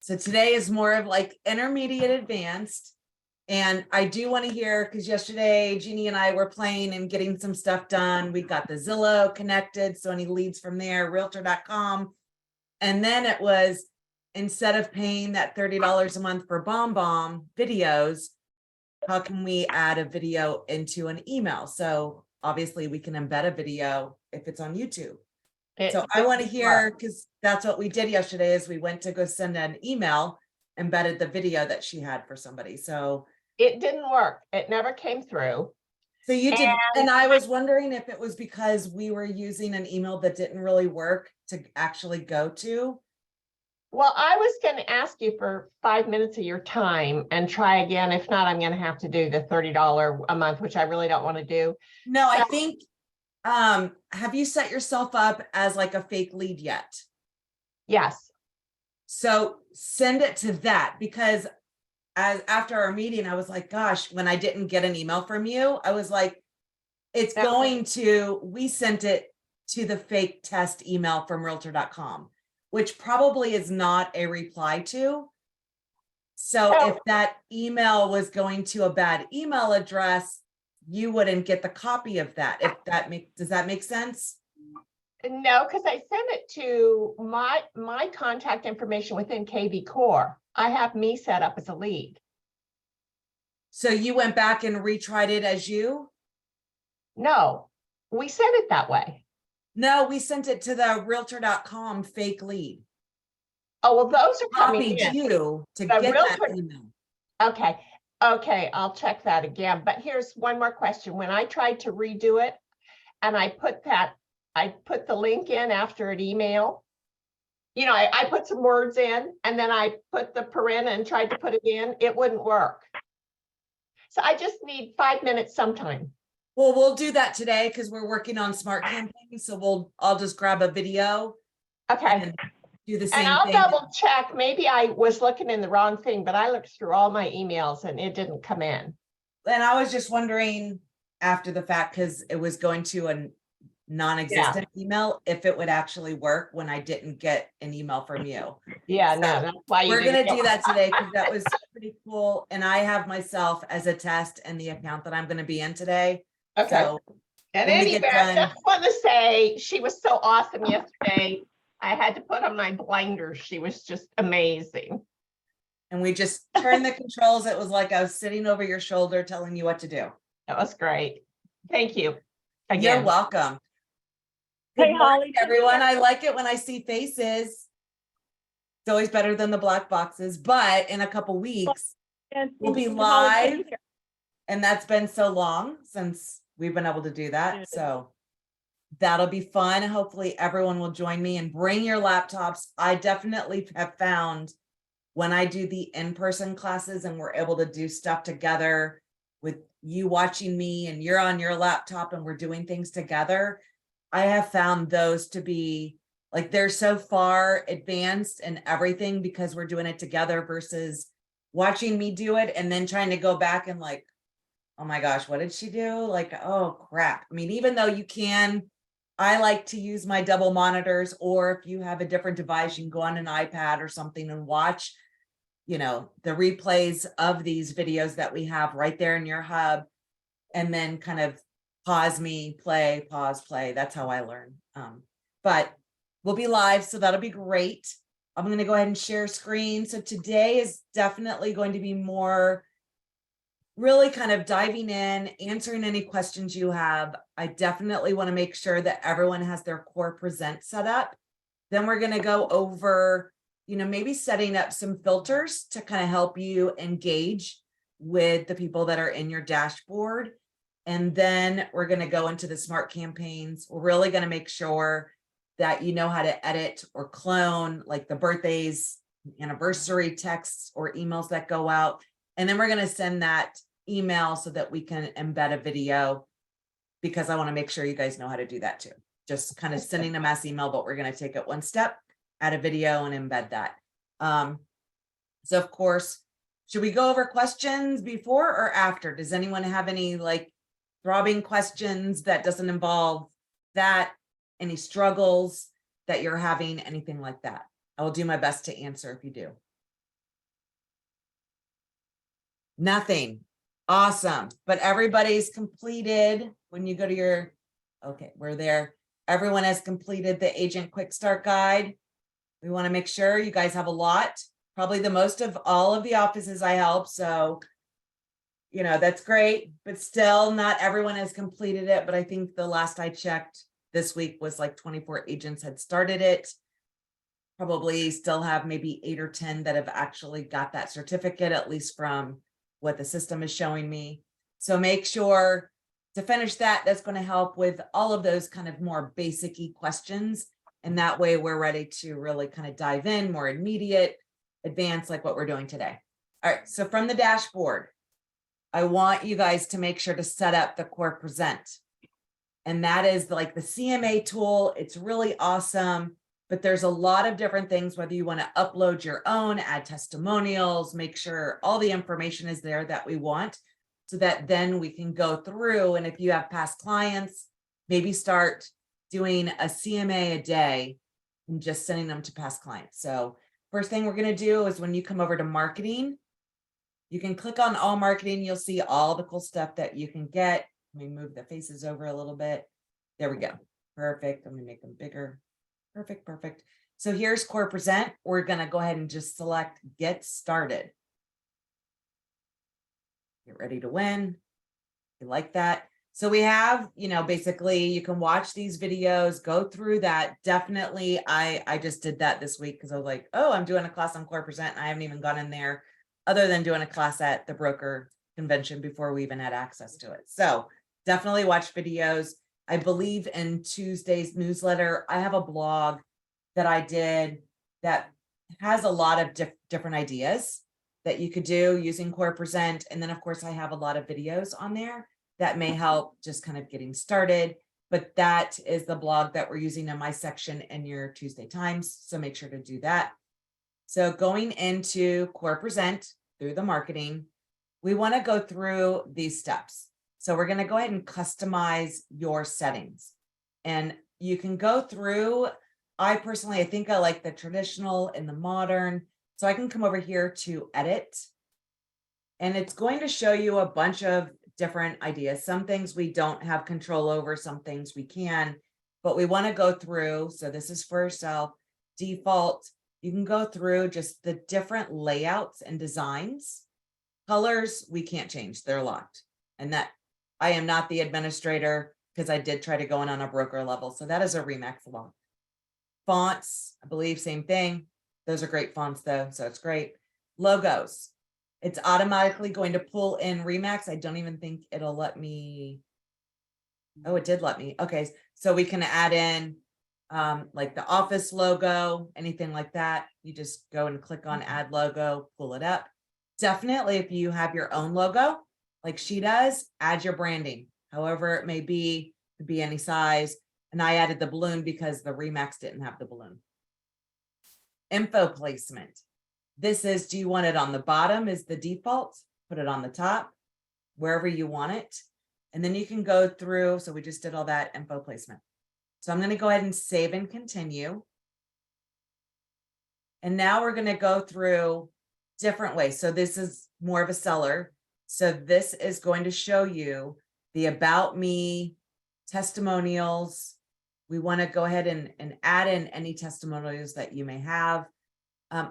So today is more of like intermediate advanced. And I do want to hear, because yesterday Jeannie and I were playing and getting some stuff done. We got the Zillow connected, so any leads from there, realtor.com. And then it was, instead of paying that $30 a month for BombBomb videos, how can we add a video into an email? So obviously we can embed a video if it's on YouTube. So I want to hear, because that's what we did yesterday, is we went to go send an email, embedded the video that she had for somebody. So it didn't work. It never came through. So you did, and I was wondering if it was because we were using an email that didn't really work to actually go to. Well, I was going to ask you for 5 minutes of your time and try again. If not, I'm going to have to do the $30 a month, which I really don't want to do. No, I think, have you set yourself up as like a fake lead yet? Yes. So send it to that, because after our meeting, I was like, gosh, when I didn't get an email from you, I was like, it's going to, we sent it to the fake test email from realtor.com, which probably is not a reply to. So if that email was going to a bad email address, you wouldn't get the copy of that. If that does that make sense? No, because I sent it to my contact information within kvCORE. I have me set up as a lead. So you went back and retried it as you? No, we sent it that way. No, we sent it to the realtor.com fake lead. Oh, well, those are coming Copied in. you to The get realtor, that email. Okay. Okay, I'll check that again. But here's one more question. When I tried to redo it and I put the link in after an email, you know, I put some words in and then I put the paren and tried to put it in, it wouldn't work. So I just need 5 minutes sometime. Well, we'll do that today because we're working on smart campaigns. So I'll just grab a video. Okay. And do the same and I'll thing. double check. Maybe I was looking in the wrong thing, but I looked through all my emails and it didn't come in. And I was just wondering after the fact, because it was going to a non-existent email, if it would actually work when I didn't get an email from you. Yeah, So no, that's why we're going to do that today, because that was pretty cool. And I have myself as a test and the account that I'm going to be in today. Okay. So and anyway, I just want to say she was so awesome yesterday. I had to put on my blinders. She was just amazing. And we just turned the controls. It was like I was sitting over your shoulder telling you what to do. That was great. Thank you. Again. You're welcome. Hey, Holly, everyone. I like it when I see faces. It's always better than the black boxes, but in a couple weeks, we'll be live. And that's been so long since we've been able to do that. So that'll be fun. Hopefully everyone will join me, and bring your laptops. I definitely have found when I do the in-person classes and we're able to do stuff together with you watching me and you're on your laptop and we're doing things together, I have found those to be like, they're so far advanced and everything because we're doing it together versus watching me do it and then trying to go back and like, oh my gosh, what did she do? Like, oh crap. I mean, even though you can, I like to use my double monitors, or if you have a different device, you can go on an iPad or something and watch, you know, the replays of these videos that we have right there in your hub, and then kind of pause me, play, pause, play. That's how I learn. But we'll be live, so that'll be great. I'm going to go ahead and share screen. So today is definitely going to be more really kind of diving in, answering any questions you have. I definitely want to make sure that everyone has their COREpresent set up. Then we're going to go over, you know, maybe setting up some filters to kind of help you engage with the people that are in your dashboard. And then we're going to go into the smart campaigns. We're really going to make sure that you know how to edit or clone like the birthdays, anniversary texts or emails that go out. And then we're going to send that email so that we can embed a video, because I want to make sure you guys know how to do that too. Just kind of sending a mass email, but we're going to take it one step, add a video and embed that. So of course, should we go over questions before or after? Does anyone have any like throbbing questions that doesn't involve that, any struggles that you're having, anything like that? I will do my best to answer if you do. Nothing. Awesome. But everybody's completed when you go to your, okay, we're there. Everyone has completed the Agent Quick Start Guide. We want to make sure you guys have a lot, probably the most of all of the offices I help. So, you know, that's great, but still not everyone has completed it. But I think the last I checked this week was like 24 agents had started it. Probably still have maybe 8 or 10 that have actually got that certificate, at least from what the system is showing me. So make sure to finish that. That's going to help with all of those kind of more basic-y questions. And that way we're ready to really kind of dive in more immediate, advanced, like what we're doing today. All right, so from the dashboard, I want you guys to make sure to set up the COREpresent. And that is like the CMA tool. It's really awesome, but there's a lot of different things, whether you want to upload your own, add testimonials, make sure all the information is there that we want, so that then we can go through. And if you have past clients, maybe start doing a CMA a day and just sending them to past clients. So first thing we're going to do is when you come over to marketing, you can click on all marketing. You'll see all the cool stuff that you can get. Let me move the faces over a little bit. There we go. Perfect. Let me make them bigger. Perfect, perfect. So here's COREpresent. We're going to go ahead and just select Get Started. Get ready to win. You like that? So we have, you know, basically you can watch these videos, go through that. Definitely, I just did that this week because I was like, oh, I'm doing a class on COREpresent and I haven't even gone in there other than doing a class at the broker convention before we even had access to it. So definitely watch videos. I believe in Tuesday's newsletter, I have a blog that I did that has a lot of different ideas that you could do using COREpresent. And then of course I have a lot of videos on there that may help just kind of getting started. But that is the blog that we're using in my section in your Tuesday Times. So make sure to do that. So going into COREpresent through the marketing, we want to go through these steps. So we're going to go ahead and customize your settings. And you can go through, I think I like the traditional and the modern. So I can come over here to edit. And it's going to show you a bunch of different ideas. Some things we don't have control over, some things we can, but we want to go through. So this is for yourself, default. You can go through just the different layouts and designs. Colors, we can't change, they're locked. And that I am not the administrator because I did try to go in on a broker level. So that is a RE/MAX law. Fonts, I believe same thing. Those are great fonts though, so it's great. Logos, it's automatically going to pull in RE/MAX. I don't even think it'll let me. Oh, it did let me. Okay, so we can add in like the office logo, anything like that. You just go and click on add logo, pull it up. Definitely if you have your own logo, like she does, add your branding, however it may be, could be any size. And I added the balloon because the RE/MAX didn't have the balloon. Info placement. This is, do you want it on the bottom is the default, put it on the top, wherever you want it. And then you can go through, so we just did all that info placement. So I'm going to go ahead and save and continue. And now we're going to go through different ways. So this is more of a seller. So this is going to show you the about me, testimonials. We want to go ahead and add in any testimonials that you may have.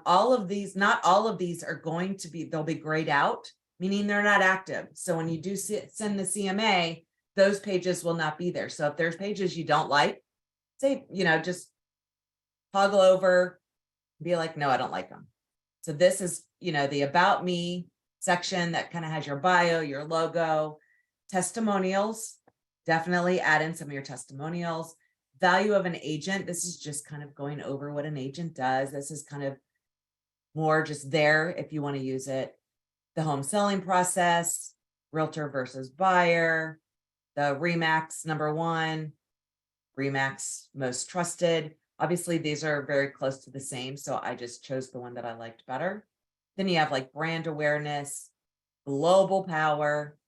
All of these, not all of these are going to be, they'll be grayed out, meaning they're not active. So when you do send the CMA, those pages will not be there. So if there's pages you don't like, say, you know, just toggle over, be like, no, I don't like them. So this is, you know, the about me section that kind of has your bio, your logo, testimonials, definitely add in some of your testimonials. Value of an agent. This is just kind of going over what an agent does. This is kind of more just there if you want to use it. The home selling process, realtor versus buyer, the RE/MAX #1, RE/MAX most trusted. Obviously, these are very close to the same, so I just chose the one that I liked better. Then you have like brand awareness, global power.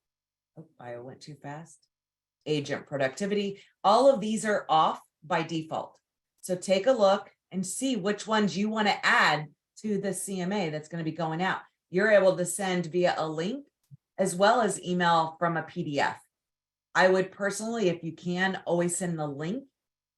Oh, I went too fast. Agent productivity. All of these are off by default. So take a look and see which ones you want to add to the CMA that's going to be going out. You're able to send via a link as well as email from a PDF. I would personally, if you can, always send the link,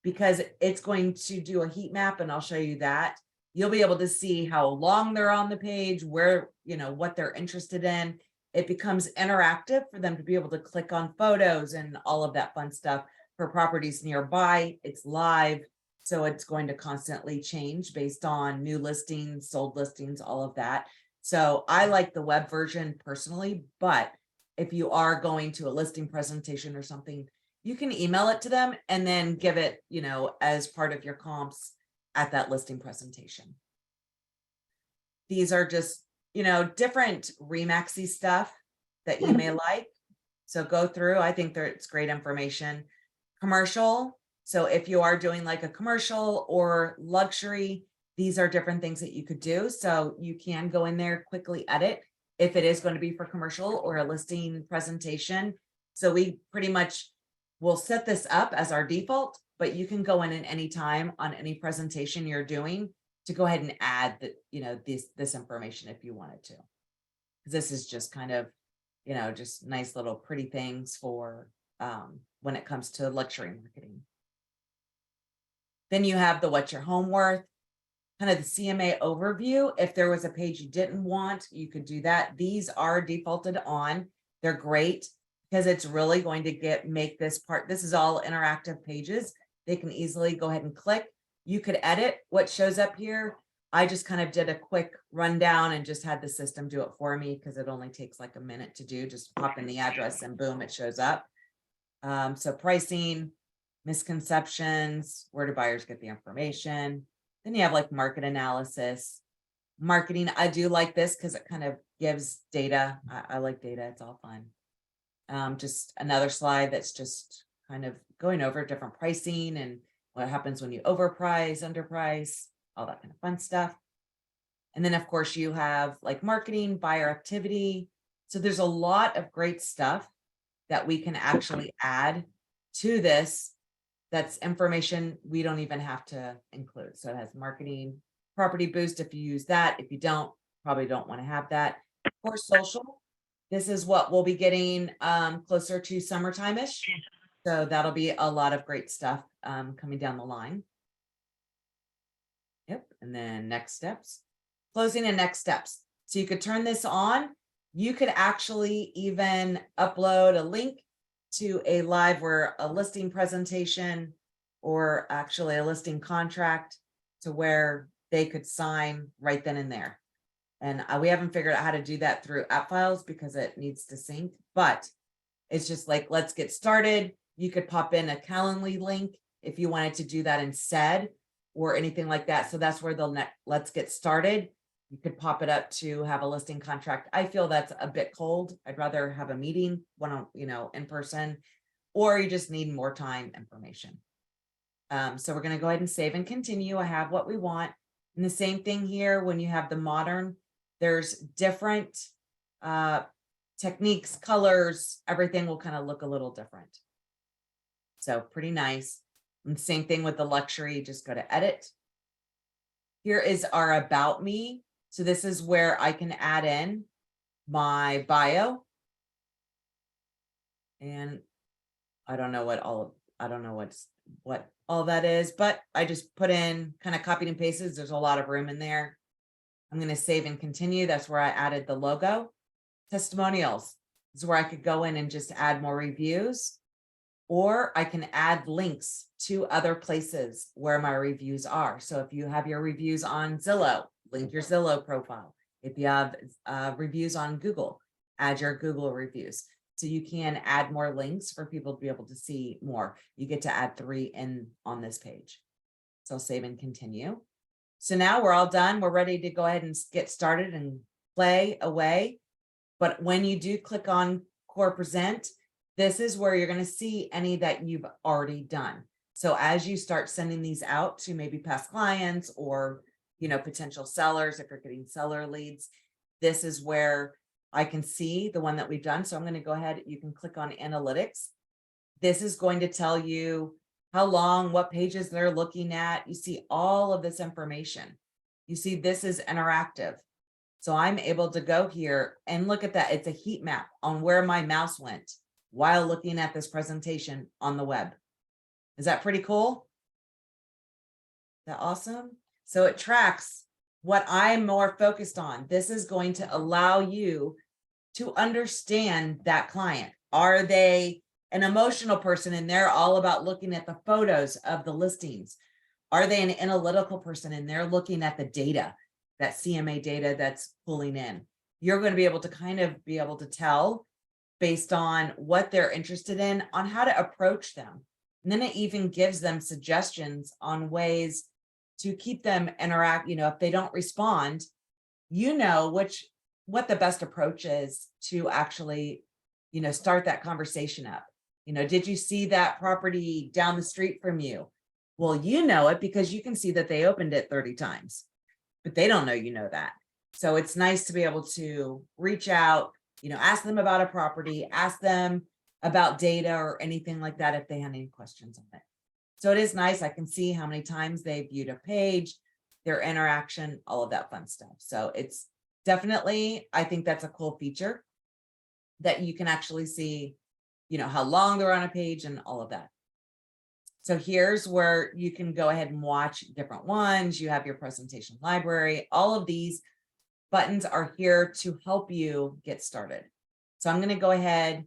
because it's going to do a heat map, and I'll show you that. You'll be able to see how long they're on the page, where, what they're interested in. It becomes interactive for them to be able to click on photos and all of that fun stuff for properties nearby. It's live, so it's going to constantly change based on new listings, sold listings, all of that. So I like the web version personally, but if you are going to a listing presentation or something, you can email it to them and then give it, as part of your comps at that listing presentation. These are just, different Remaxy stuff that you may like. So go through, I think it's great information. Commercial. So if you are doing like a commercial or luxury, these are different things that you could do. So you can go in there, quickly edit if it is going to be for commercial or a listing presentation. So we pretty much will set this up as our default, but you can go in at any time on any presentation you're doing to go ahead and add this information if you wanted to. This is just kind of, just nice little pretty things for when it comes to luxury marketing. Then you have the what's your home worth, kind of the CMA overview. If there was a page you didn't want, you could do that. These are defaulted on. They're great because it's really going to make this part. This is all interactive pages. They can easily go ahead and click. You could edit what shows up here. I just kind of did a quick rundown and just had the system do it for me because it only takes like a minute to do. Just pop in the address and boom, it shows up. So pricing, misconceptions, where do buyers get the information? Then you have like market analysis, marketing. I do like this because it kind of gives data. I like data. It's all fun. Just another slide that's just kind of going over different pricing and what happens when you overprice, underprice, all that kind of fun stuff. And then of course you have like marketing, buyer activity. So there's a lot of great stuff that we can actually add to this. That's information we don't even have to include. So it has marketing, property boost if you use that. If you don't, probably don't want to have that. For social, this is what we'll be getting closer to summertime-ish. So that'll be a lot of great stuff coming down the line. Yep. And then next steps, closing and next steps. So you could turn this on. You could actually even upload a link to a live where a listing presentation or actually a listing contract to where they could sign right then and there. And we haven't figured out how to do that through app files because it needs to sync, but it's just like, let's get started. You could pop in a Calendly link if you wanted to do that instead or anything like that. So that's where the let's get started. You could pop it up to have a listing contract. I feel that's a bit cold. I'd rather have a meeting in person, or you just need more time information. So we're going to go ahead and save and continue. I have what we want. And the same thing here, when you have the modern, there's different techniques, colors, everything will kind of look a little different. So pretty nice. And same thing with the luxury, just go to edit. Here is our about me. So this is where I can add in my bio. And I don't know what what all that is, but I just put in kind of copied and pasted. There's a lot of room in there. I'm going to save and continue. That's where I added the logo. Testimonials this is where I could go in and just add more reviews, or I can add links to other places where my reviews are. So if you have your reviews on Zillow, link your Zillow profile. If you have reviews on Google, add your Google reviews. So you can add more links for people to be able to see more. You get to add 3 in on this page. So save and continue. So now we're all done. We're ready to go ahead and get started and play away. But when you do click on COREpresent, this is where you're going to see any that you've already done. So as you start sending these out to maybe past clients or, potential sellers, if you're getting seller leads, this is where I can see the one that we've done. So I'm going to go ahead. You can click on analytics. This is going to tell you how long, what pages they're looking at. You see all of this information. You see this is interactive. So I'm able to go here and look at that. It's a heat map on where my mouse went while looking at this presentation on the web. Is that pretty cool? Is that awesome? So it tracks what I'm more focused on. This is going to allow you to understand that client. Are they an emotional person and they're all about looking at the photos of the listings? Are they an analytical person and they're looking at the data, that CMA data that's pulling in? You're going to be able to kind of be able to tell based on what they're interested in on how to approach them. And then it even gives them suggestions on ways to keep them interact. You know, if they don't respond, you know what the best approach is to actually, you know, start that conversation up. You know, did you see that property down the street from you? Well, you know it because you can see that they opened it 30 times, but they don't know you know that. So it's nice to be able to reach out, you know, ask them about a property, ask them about data or anything like that if they have any questions on it. So it is nice. I can see how many times they viewed a page, their interaction, all of that fun stuff. So it's definitely, I think that's a cool feature that you can actually see, you know, how long they're on a page and all of that. So here's where you can go ahead and watch different ones. You have your presentation library. All of these buttons are here to help you get started. So I'm going to go ahead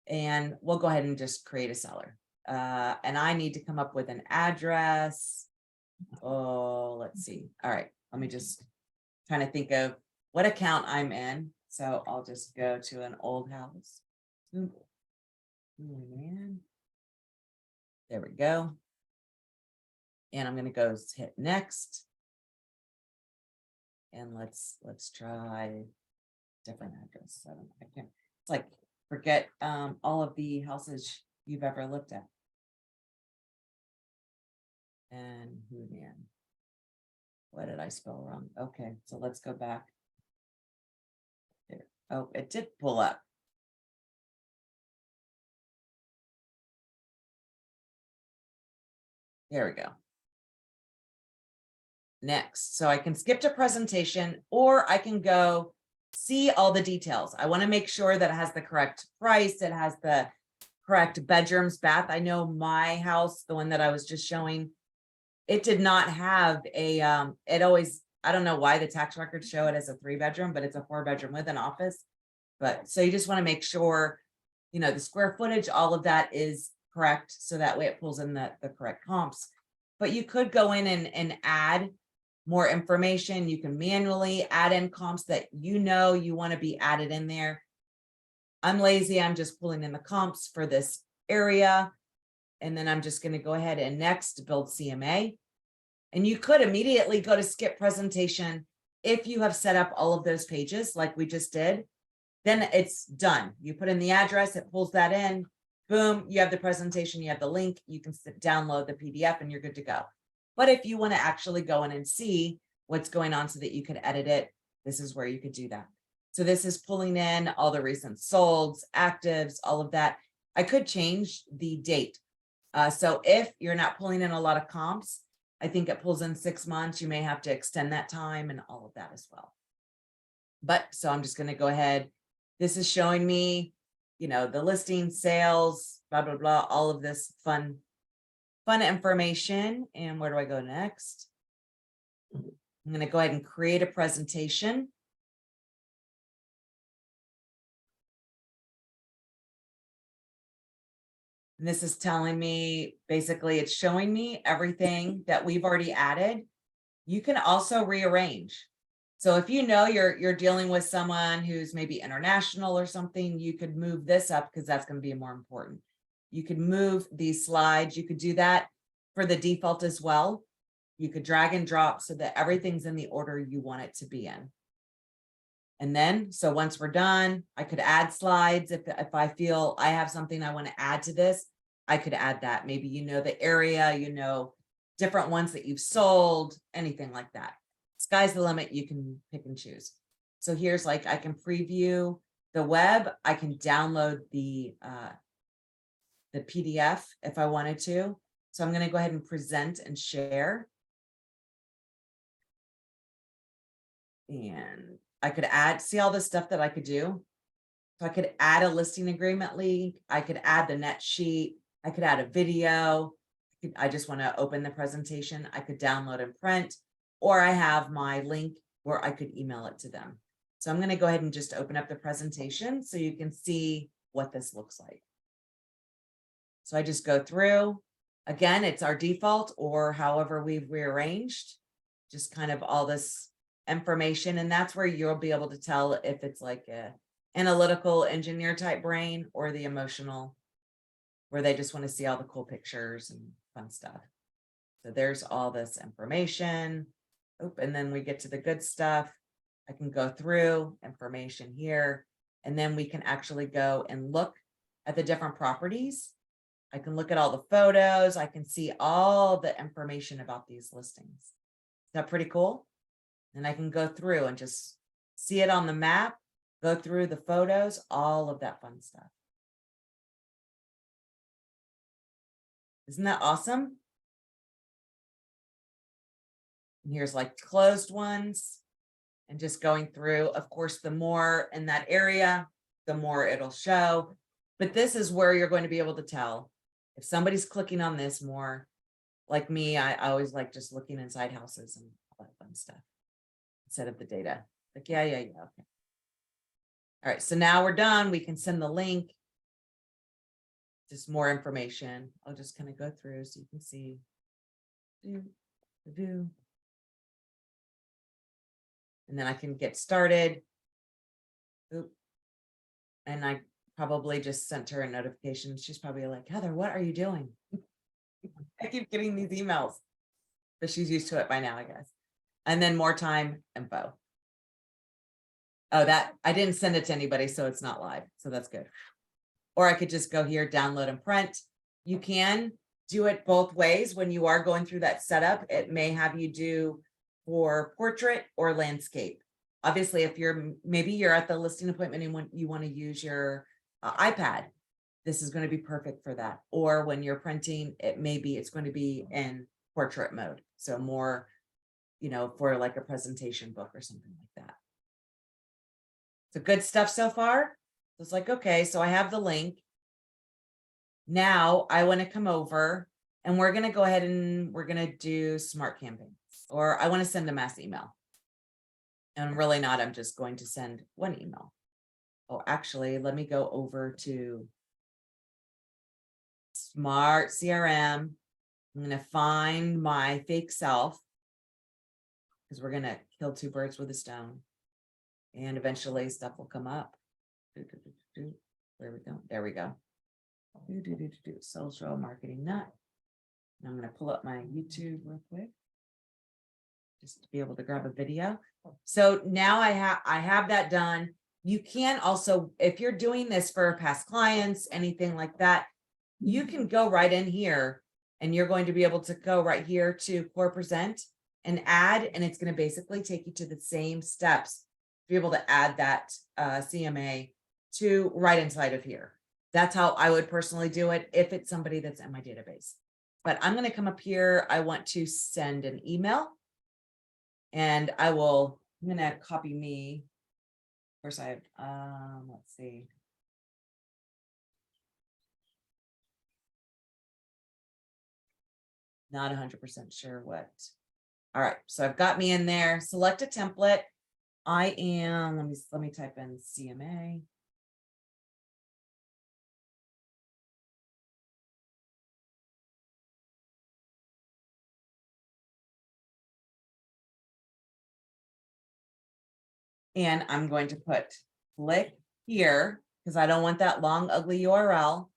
and we'll go ahead and just create a seller. And I need to come up with an address. Oh, let's see. All right. Let me just trying to think of what account I'm in. So I'll just go to an old house. Ooh, man. There we go. And I'm going to go hit next. And let's try different address. So I can't, it's like forget all of the houses you've ever looked at. And who man? What did I spell wrong? Okay, so let's go back. There. Oh, it did pull up. There we go. Next, so I can skip to presentation or I can go see all the details. I want to make sure that it has the correct price. It has the correct bedrooms, bath. I know my house, the one that I was just showing, it did not have a, it always, I don't know why the tax records show it as a 3-bedroom, but it's a 4-bedroom with an office. But so you just want to make sure, you know, the square footage, all of that is correct. So that way it pulls in the correct comps. But you could go in and add more information. You can manually add in comps that you know you want to be added in there. I'm lazy. I'm just pulling in the comps for this area. And then I'm just going to go ahead and next build CMA. And you could immediately go to skip presentation if you have set up all of those pages like we just did. Then it's done. You put in the address, it pulls that in. Boom, you have the presentation, you have the link, you can download the PDF and you're good to go. But if you want to actually go in and see what's going on so that you can edit it, this is where you could do that. So this is pulling in all the recent solds, actives, all of that. I could change the date. So if you're not pulling in a lot of comps, I think it pulls in 6 months. You may have to extend that time and all of that as well. But so I'm just going to go ahead. This is showing me, you know, the listing, sales, blah, blah, blah, all of this fun information. And where do I go next? I'm going to go ahead and create a presentation. And this is telling me, basically, it's showing me everything that we've already added. You can also rearrange. So if you know you're dealing with someone who's maybe international or something, you could move this up because that's going to be more important. You could move these slides. You could do that for the default as well. You could drag and drop so that everything's in the order you want it to be in. And then, so once we're done, I could add slides. If I feel I have something I want to add to this, I could add that. Maybe you know the area, you know, different ones that you've sold, anything like that. Sky's the limit. You can pick and choose. So here's like, I can preview the web. I can download the PDF if I wanted to. So I'm going to go ahead and present and share. And I could add, see all the stuff that I could do. So I could add a listing agreement link. I could add the net sheet. I could add a video. I just want to open the presentation. I could download and print, or I have my link where I could email it to them. So I'm going to go ahead and just open up the presentation so you can see what this looks like. So I just go through. Again, it's our default or however we've rearranged, just kind of all this information. And that's where you'll be able to tell if it's like a analytical engineer type brain or the emotional, where they just want to see all the cool pictures and fun stuff. So there's all this information. Oh, and then we get to the good stuff. I can go through information here, and then we can actually go and look at the different properties. I can look at all the photos. I can see all the information about these listings. Is that pretty cool? And I can go through and just see it on the map, go through the photos, all of that fun stuff. Isn't that awesome? And here's like closed ones and just going through. Of course, the more in that area, the more it'll show. But this is where you're going to be able to tell if somebody's clicking on this more. Like me, I always like just looking inside houses and all that fun stuff instead of the data. Like, yeah, okay. All right, so now we're done. We can send the link. Just more information. I'll just kind of go through so you can see. And then I can get started. Oop. And I probably just sent her a notification. She's probably like, Heather, what are you doing? I keep getting these emails, but she's used to it by now, I guess. And then more time info. Oh, that I didn't send it to anybody, so it's not live. So that's good. Or I could just go here, download and print. You can do it both ways. When you are going through that setup, it may have you do for portrait or landscape. Obviously, if maybe you're at the listing appointment and you want to use your iPad, this is going to be perfect for that. Or when you're printing, it's going to be in portrait mode. So more, for like a presentation book or something like that. So good stuff so far. It's like, okay, so I have the link. Now I want to come over and we're going to go ahead and we're going to do smart campaigns, or I want to send a mass email. And I'm really not, I'm just going to send one email. Oh, actually, let me go over to Smart CRM. I'm going to find my fake self because we're going to kill two birds with a stone. And eventually stuff will come up. Where we go? There we go. Social marketing nut. And I'm going to pull up my YouTube real quick just to be able to grab a video. So now I have that done. You can also, if you're doing this for past clients, anything like that, you can go right in here and you're going to be able to go right here to COREpresent and add, and it's going to basically take you to the same steps to be able to add that CMA to right inside of here. That's how I would personally do it if it's somebody that's in my database. But I'm going to come up here. I want to send an email and I'm going to copy me. Of course I have, let's see. Not 100% sure what. All right, so I've got me in there. Select a template. I am, let me type in CMA. And I'm going to click here because I don't want that long, ugly URL.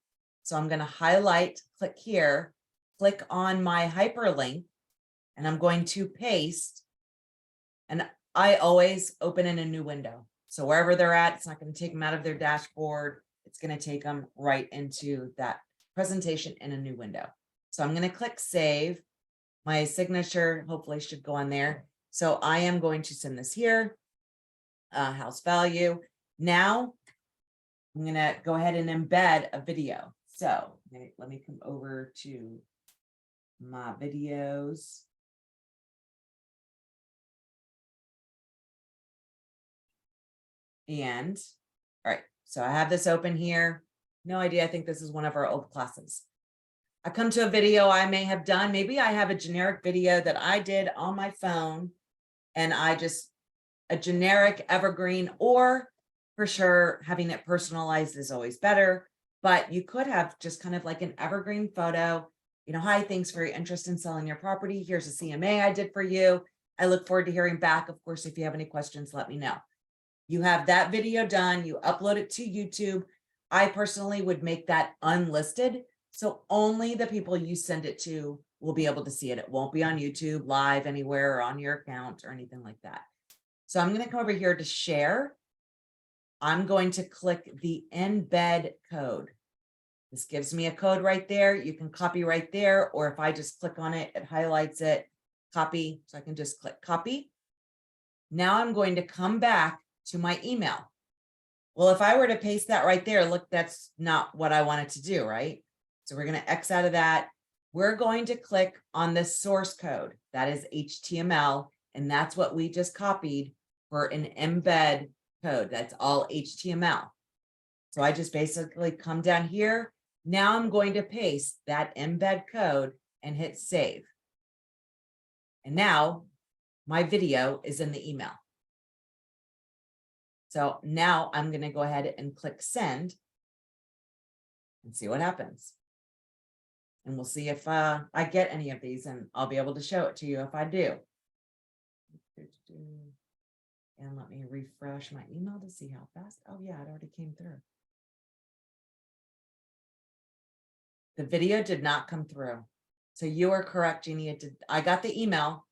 So I'm going to highlight, click here, click on my hyperlink, and I'm going to paste. And I always open in a new window. So wherever they're at, it's not going to take them out of their dashboard. It's going to take them right into that presentation in a new window. So I'm going to click save. My signature hopefully should go on there. So I am going to send this here. House value. Now I'm going to go ahead and embed a video. So let me come over to my videos. And all right, so I have this open here. No idea. I think this is one of our old classes. I come to a video I may have done. Maybe I have a generic video that I did on my phone and I just a generic evergreen, or for sure having it personalized is always better. But you could have just kind of like an evergreen photo. You know, hi, thanks for your interest in selling your property. Here's a CMA I did for you. I look forward to hearing back. Of course, if you have any questions, let me know. You have that video done, you upload it to YouTube. I personally would make that unlisted. So only the people you send it to will be able to see it. It won't be on YouTube live anywhere or on your account or anything like that. So I'm going to come over here to share. I'm going to click the embed code. This gives me a code right there. You can copy right there, or if I just click on it, it highlights it, copy. So I can just click copy. Now I'm going to come back to my email. Well, if I were to paste that right there, look, that's not what I wanted to do, right? So we're going to X out of that. We're going to click on the source code. That is HTML. And that's what we just copied for an embed code. That's all HTML. So I just basically come down here. Now I'm going to paste that embed code and hit save. And now my video is in the email. So now I'm going to go ahead and click send and see what happens. And we'll see if I get any of these, and I'll be able to show it to you if I do. And let me refresh my email to see how fast. Oh yeah, it already came through. The video did not come through. So you are correct, Jeannie. It did. I got the email,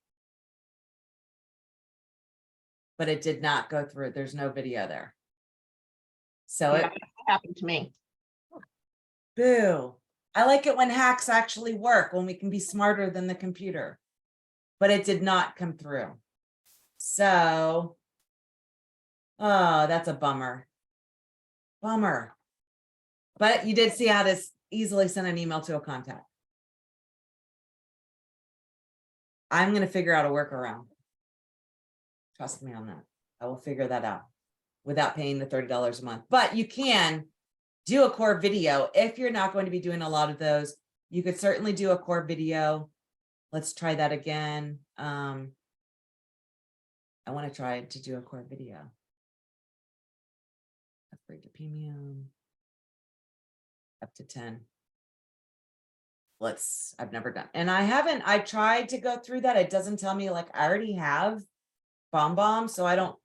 but it did not go through. There's no video there. So Yeah, it happened to me. boo. I like it when hacks actually work, when we can be smarter than the computer, but it did not come through. So, oh, that's a bummer. Bummer. But you did see how to easily send an email to a contact. I'm going to figure out a workaround. Trust me on that. I will figure that out without paying the $30 a month. But you can do a core video. If you're not going to be doing a lot of those, you could certainly do a core video. Let's try that again. I want to try to do a core video. Upgrade to premium. Up to 10. I've never done. And I tried to go through that. It doesn't tell me, like, I already have BombBomb. So I don't,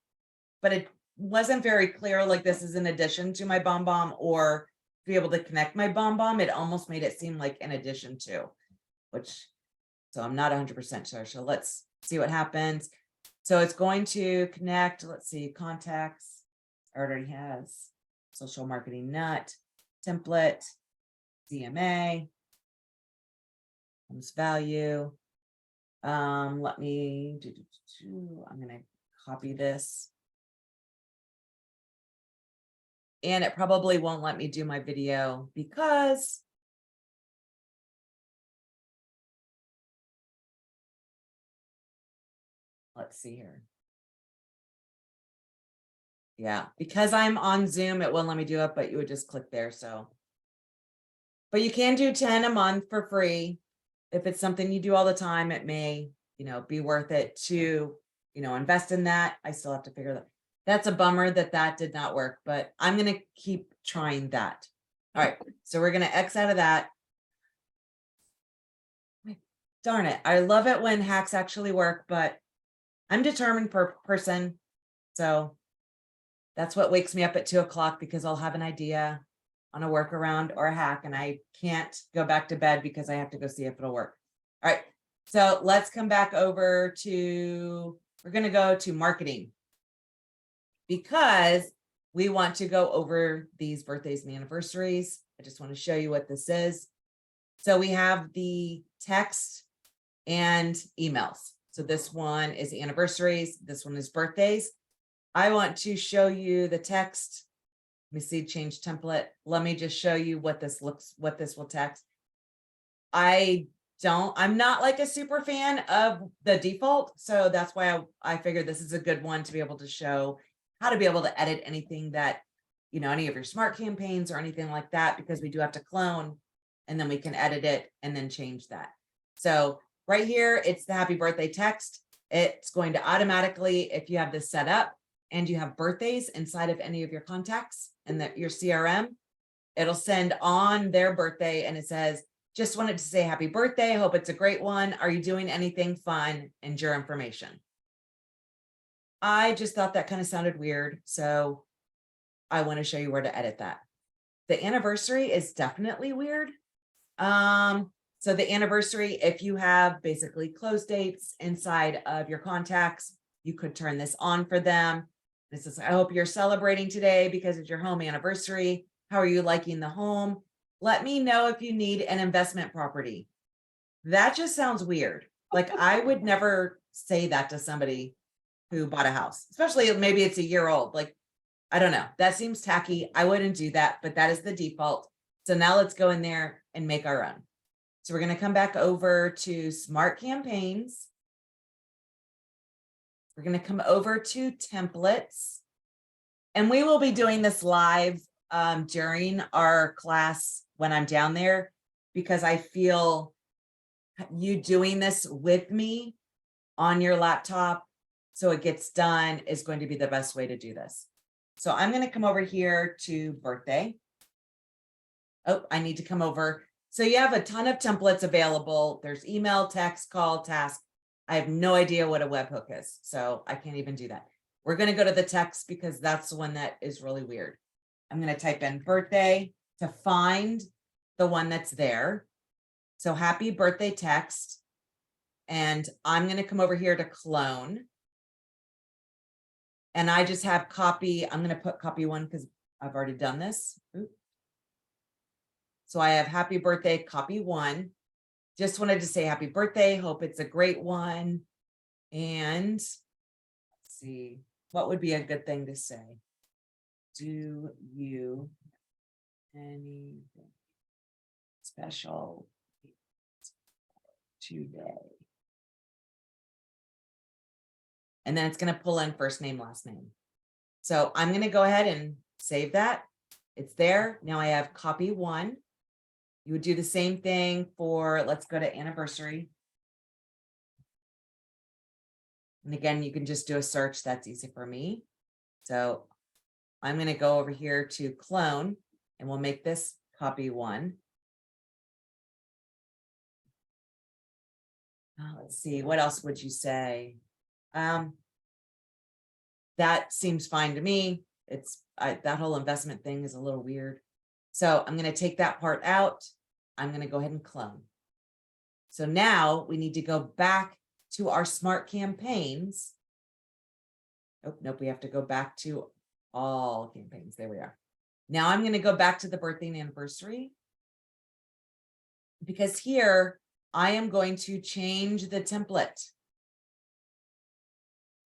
but it wasn't very clear. Like, this is in addition to my BombBomb, or be able to connect my BombBomb. It almost made it seem like in addition to, so I'm not 100% sure. So let's see what happens. So it's going to connect. Let's see, contacts. Already has social marketing nut, template, CMA, comes value. Let me I'm going to copy this. And it probably won't let me do my video because let's see here. Yeah, because I'm on Zoom, it won't let me do it, but you would just click there. So, but you can do 10 a month for free. If it's something you do all the time, it may, be worth it to, invest in that. I still have to figure that. That's a bummer that did not work, but I'm going to keep trying that. All right. So we're going to X out of that. Darn it. I love it when hacks actually work, but I'm a determined person. So that's what wakes me up at 2 o'clock, because I'll have an idea on a workaround or a hack, and I can't go back to bed because I have to go see if it'll work. All right. So let's come back over to, we're going to go to marketing, because we want to go over these birthdays and anniversaries. I just want to show you what this is. So we have the text and emails. So this one is anniversaries. This one is birthdays. I want to show you the text. Let me see, change template. Let me just show you what this will text. I'm not like a super fan of the default. So that's why I figured this is a good one to be able to show. how to be able to edit anything that, any of your smart campaigns or anything like that, because we do have to clone and then we can edit it and then change that. So right here, it's the happy birthday text. It's going to automatically, if you have this set up and you have birthdays inside of any of your contacts and that your CRM, it'll send on their birthday and it says, just wanted to say happy birthday. Hope it's a great one. Are you doing anything fun? And your information. I just thought that kind of sounded weird. So I want to show you where to edit that. The anniversary is definitely weird. So the anniversary, if you have basically close dates inside of your contacts, you could turn this on for them. This is, I hope you're celebrating today because it's your home anniversary. How are you liking the home? Let me know if you need an investment property. That just sounds weird. Like I would never say that to somebody who bought a house, especially maybe it's a year old. Like, I don't know. That seems tacky. I wouldn't do that, but that is the default. So now let's go in there and make our own. So we're going to come back over to Smart Campaigns. We're going to come over to templates, and we will be doing this live during our class when I'm down there, because I feel you doing this with me on your laptop so it gets done is going to be the best way to do this. So I'm going to come over here to birthday. Oh, I need to come over. So you have a ton of templates available. There's email, text, call, task. I have no idea what a webhook is, so I can't even do that. We're going to go to the text because that's the one that is really weird. I'm going to type in birthday to find the one that's there. So happy birthday text. And I'm going to come over here to clone. And I just have copy. I'm going to put copy one because I've already done this. Oops. So I have happy birthday, copy one. Just wanted to say happy birthday. Hope it's a great one. And let's see, what would be a good thing to say? Do you anything special today? And then it's going to pull in first name, last name. So I'm going to go ahead and save that. It's there. Now I have copy one. You would do the same thing for, let's go to anniversary. And again, you can just do a search. That's easy for me. So I'm going to go over here to clone and we'll make this copy one. Let's see, what else would you say? That seems fine to me. That whole investment thing is a little weird. So I'm going to take that part out. I'm going to go ahead and clone. So now we need to go back to our smart campaigns. Oh, nope, we have to go back to all campaigns. There we are. Now I'm going to go back to the birthday and anniversary, because here I am going to change the template.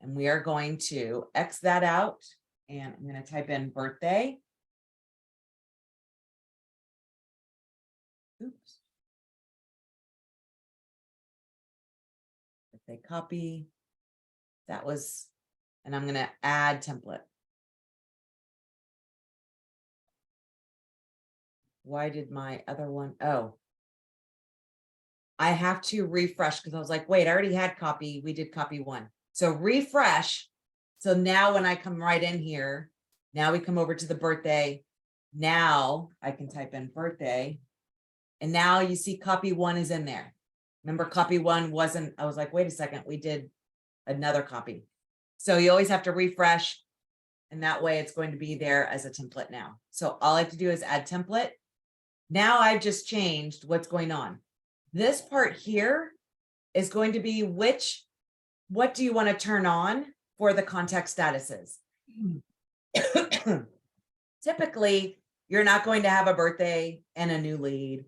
And we are going to X that out, and I'm going to type in birthday. Oops. Birthday copy. That was, and I'm going to add template. Why did my other one? Oh, I have to refresh because I was like, wait, I already had copy. We did copy one. So refresh. So now when I come right in here, now we come over to the birthday. Now I can type in birthday. And now you see copy one is in there. Remember, copy one wasn't, I was like, wait a second, we did another copy. So you always have to refresh. And that way it's going to be there as a template now. So all I have to do is add template. Now I've just changed what's going on. This part here is going to be what do you want to turn on for the contact statuses? Typically, you're not going to have a birthday and a new lead,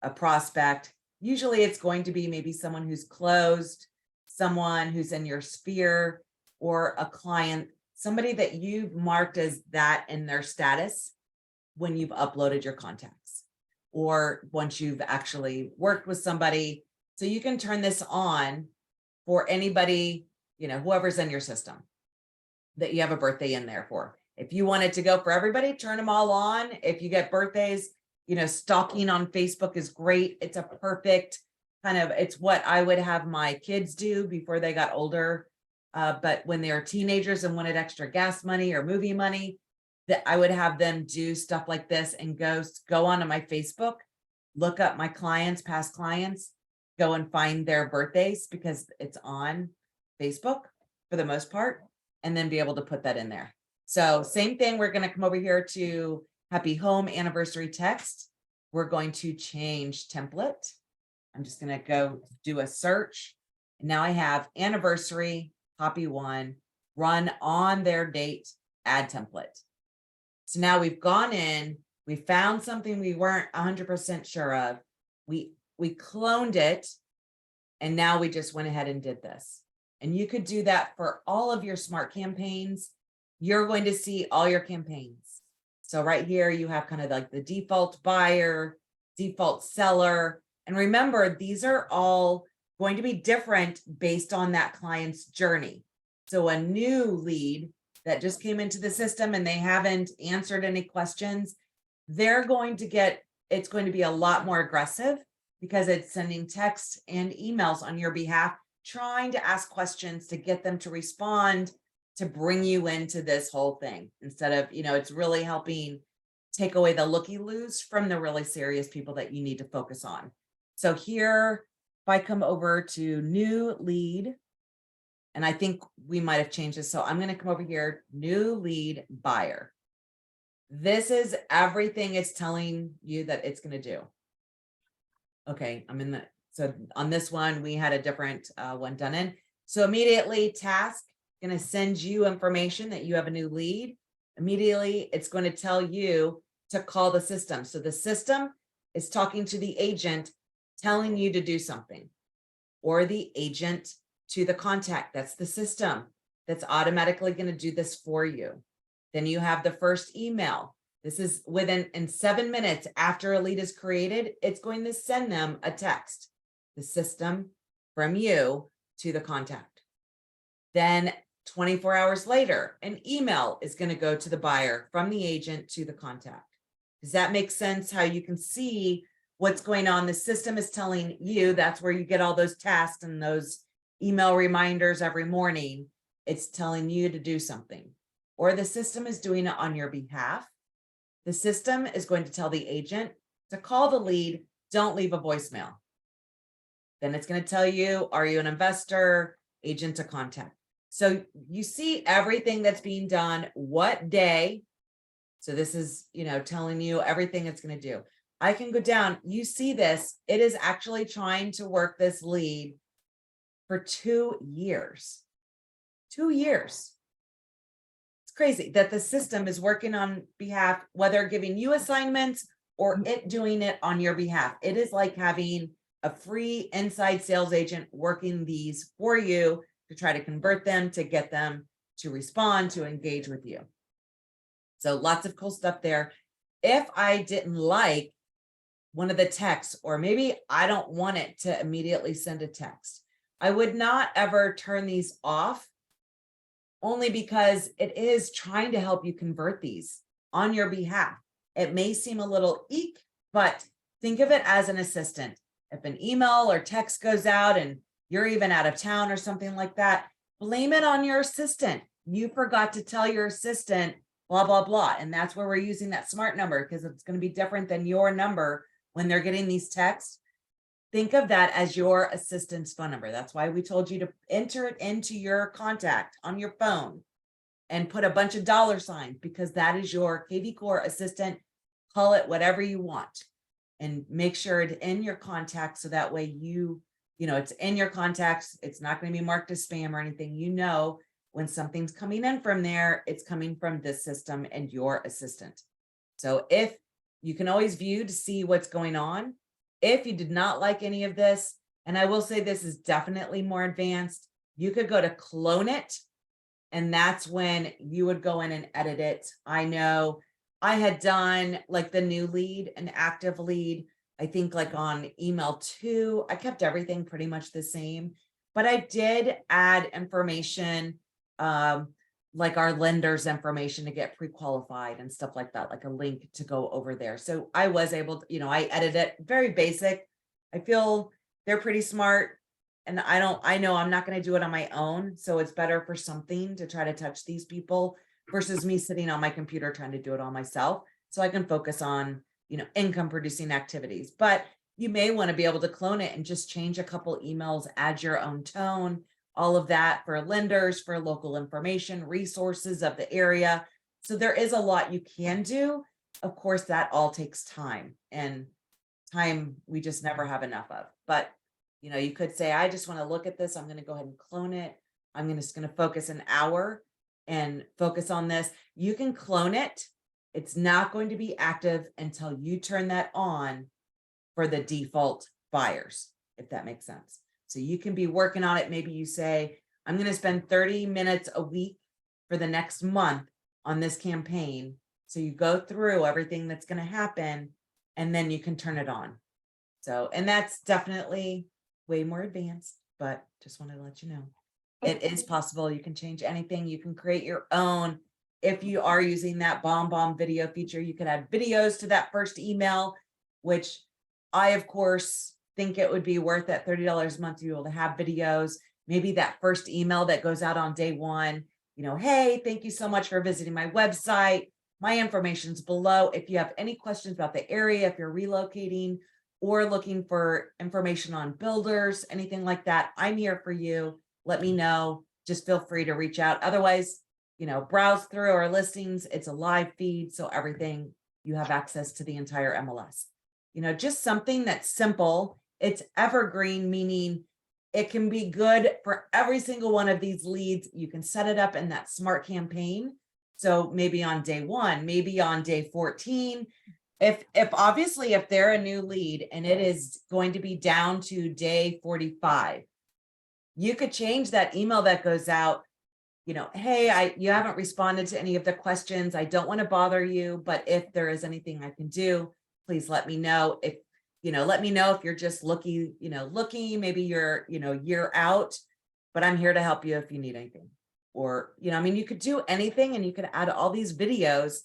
a prospect. Usually it's going to be maybe someone who's closed, someone who's in your sphere, or a client, somebody that you've marked as that in their status when you've uploaded your contacts, or once you've actually worked with somebody. So you can turn this on for anybody, whoever's in your system. that you have a birthday in there for. If you want it to go for everybody, turn them all on. If you get birthdays, you know, stalking on Facebook is great. It's a perfect kind of, it's what I would have my kids do before they got older. But when they were teenagers and wanted extra gas money or movie money, that I would have them do stuff like this and go onto my Facebook, look up my clients, past clients, go and find their birthdays because it's on Facebook for the most part, and then be able to put that in there. So same thing, we're going to come over here to happy home anniversary text. We're going to change template. I'm just going to go do a search. Now I have anniversary, copy one, run on their date, add template. So now we've gone in, we found something we weren't 100% sure of. We cloned it, and now we just went ahead and did this. And you could do that for all of your smart campaigns. You're going to see all your campaigns. So right here, you have kind of like the default buyer, default seller. And remember, these are all going to be different based on that client's journey. So a new lead that just came into the system and they haven't answered any questions, they're going to get, it's going to be a lot more aggressive because it's sending texts and emails on your behalf, trying to ask questions to get them to respond, to bring you into this whole thing instead of, you know, it's really helping take away the looky-loos from the really serious people that you need to focus on. So here, if I come over to new lead, and I think we might have changed this. So I'm going to come over here, new lead buyer. This is everything it's telling you that it's going to do. Okay, I'm in the, so on this one, we had a different one done in. So immediately task, going to send you information that you have a new lead. Immediately, it's going to tell you to call the system. So the system is talking to the agent, telling you to do something, or the agent to the contact. That's the system that's automatically going to do this for you. Then you have the first email. This is in 7 minutes after a lead is created, it's going to send them a text, the system from you to the contact. Then 24 hours later, an email is going to go to the buyer from the agent to the contact. Does that make sense? How you can see what's going on? The system is telling you, that's where you get all those tasks and those email reminders every morning. It's telling you to do something, or the system is doing it on your behalf. The system is going to tell the agent to call the lead, don't leave a voicemail. Then it's going to tell you, are you an investor, agent to contact? So you see everything that's being done, what day. So this is, you know, telling you everything it's going to do. I can go down, you see this, it is actually trying to work this lead for 2 years. 2 years. It's crazy that the system is working on behalf, whether giving you assignments or it doing it on your behalf. It is like having a free inside sales agent working these for you to try to convert them, to get them to respond, to engage with you. So lots of cool stuff there. If I didn't like one of the texts, or maybe I don't want it to immediately send a text, I would not ever turn these off, only because it is trying to help you convert these on your behalf. It may seem a little eek, but think of it as an assistant. If an email or text goes out and you're even out of town or something like that, blame it on your assistant. You forgot to tell your assistant, blah, blah, blah. And that's where we're using that smart number, because it's going to be different than your number when they're getting these texts. Think of that as your assistant's phone number. That's why we told you to enter it into your contact on your phone and put a bunch of $signs, because that is your kvCORE assistant. Call it whatever you want and make sure it's in your contacts. So that way you know, it's in your contacts. It's not going to be marked as spam or anything. You know, when something's coming in from there, it's coming from this system and your assistant. So if you can always view to see what's going on. If you did not like any of this, and I will say this is definitely more advanced, you could go to clone it, and that's when you would go in and edit it. I know I had done like the new lead, an active lead, I think like on email 2, I kept everything pretty much the same, but I did add information like our lender's information to get pre-qualified and stuff like that, like a link to go over there. So I was able to, you know, I edit it very basic. I feel they're pretty smart, and I know I'm not going to do it on my own. So it's better for something to try to touch these people versus me sitting on my computer trying to do it all myself. So I can focus on, you know, income producing activities. But you may want to be able to clone it and just change a couple emails, add your own tone, all of that for lenders, for local information, resources of the area. So there is a lot you can do. Of course, that all takes time, and time we just never have enough of. But, you know, you could say, I just want to look at this. I'm going to go ahead and clone it. I'm just going to focus an hour and focus on this. You can clone it. It's not going to be active until you turn that on for the default buyers, if that makes sense. So you can be working on it. Maybe you say, I'm going to spend 30 minutes a week for the next month on this campaign. So you go through everything that's going to happen, and then you can turn it on. So, and that's definitely way more advanced, but just wanted to let you know. It is possible. You can change anything. You can create your own. If you are using that bomb video feature, you can add videos to that first email, which I, of course, think it would be worth that $30 a month to be able to have videos. Maybe that first email that goes out on day one, you know, hey, thank you so much for visiting my website. My information's below. If you have any questions about the area, if you're relocating or looking for information on builders, anything like that, I'm here for you. Let me know. Just feel free to reach out. Otherwise, you know, browse through our listings. It's a live feed. So everything, you have access to the entire MLS. You know, just something that's simple. It's evergreen, meaning it can be good for every single one of these leads. You can set it up in that smart campaign. So maybe on day 1, maybe on day 14, if obviously, if they're a new lead and it is going to be down to day 45, you could change that email that goes out, you know, hey, you haven't responded to any of the questions. I don't want to bother you, but if there is anything I can do, please let me know. If, you know, let me know if you're just looking, maybe you're, year out, but I'm here to help you if you need anything. Or, you know, I mean, you could do anything, and you could add all these videos,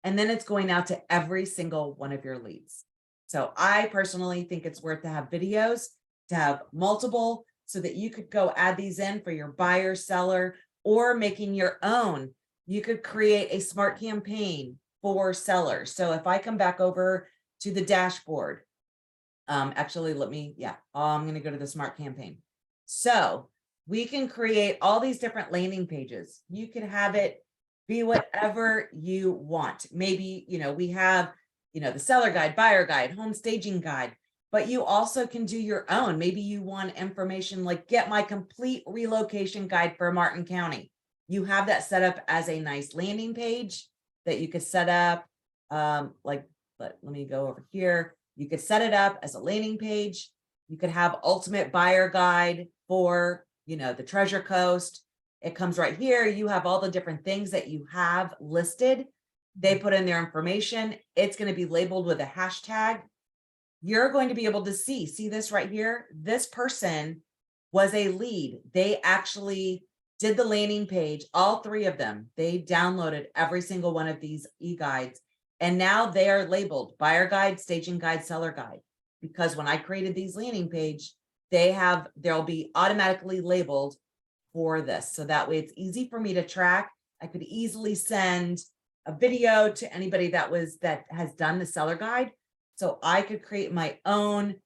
and then it's going out to every single one of your leads. So I personally think it's worth to have videos, to have multiple, so that you could go add these in for your buyer, seller, or making your own. You could create a smart campaign for sellers. So if I come back over to the dashboard, actually, I'm going to go to the smart campaign. So we can create all these different landing pages. You can have it be whatever you want. Maybe, we have, the seller guide, buyer guide, home staging guide, but you also can do your own. Maybe you want information like get my complete relocation guide for Martin County. You have that set up as a nice landing page that you could set up. Let me go over here. You could set it up as a landing page. You could have ultimate buyer guide for, the Treasure Coast. It comes right here. You have all the different things that you have listed. They put in their information. It's going to be labeled with a hashtag. You're going to be able to see this right here. This person was a lead. They actually did the landing page, all 3 of them. They downloaded every single one of these e-guides. And now they are labeled buyer guide, staging guide, seller guide, because when I created these landing page, they'll be automatically labeled for this. So that way it's easy for me to track. I could easily send a video to anybody that has done the seller guide. So I could create my own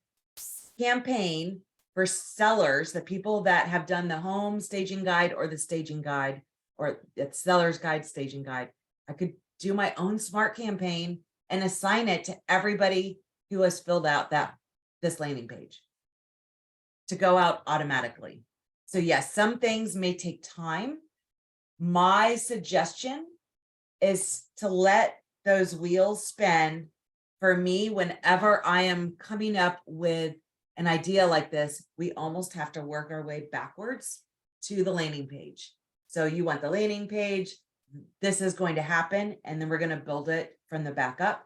campaign for sellers, the people that have done the home staging guide or the staging guide or the seller's guide, staging guide. I could do my own smart campaign and assign it to everybody who has filled out this landing page to go out automatically. So yes, some things may take time. My suggestion is to let those wheels spin. For me, whenever I am coming up with an idea like this, we almost have to work our way backwards to the landing page. So you want the landing page, this is going to happen, and then we're going to build it from the back up.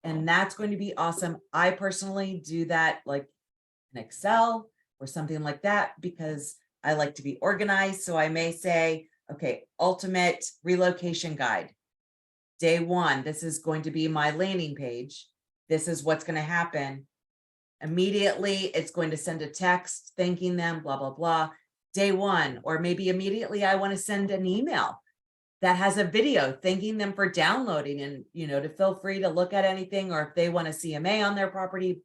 And that's going to be awesome. I personally do that like in Excel or something like that because I like to be organized. So I may say, Okay, ultimate relocation guide. Day one, this is going to be my landing page. This is what's going to happen. Immediately, it's going to send a text thanking them, blah, blah, blah. Day one, or maybe immediately I want to send an email that has a video thanking them for downloading and, to feel free to look at anything, or if they want a CMA on their property.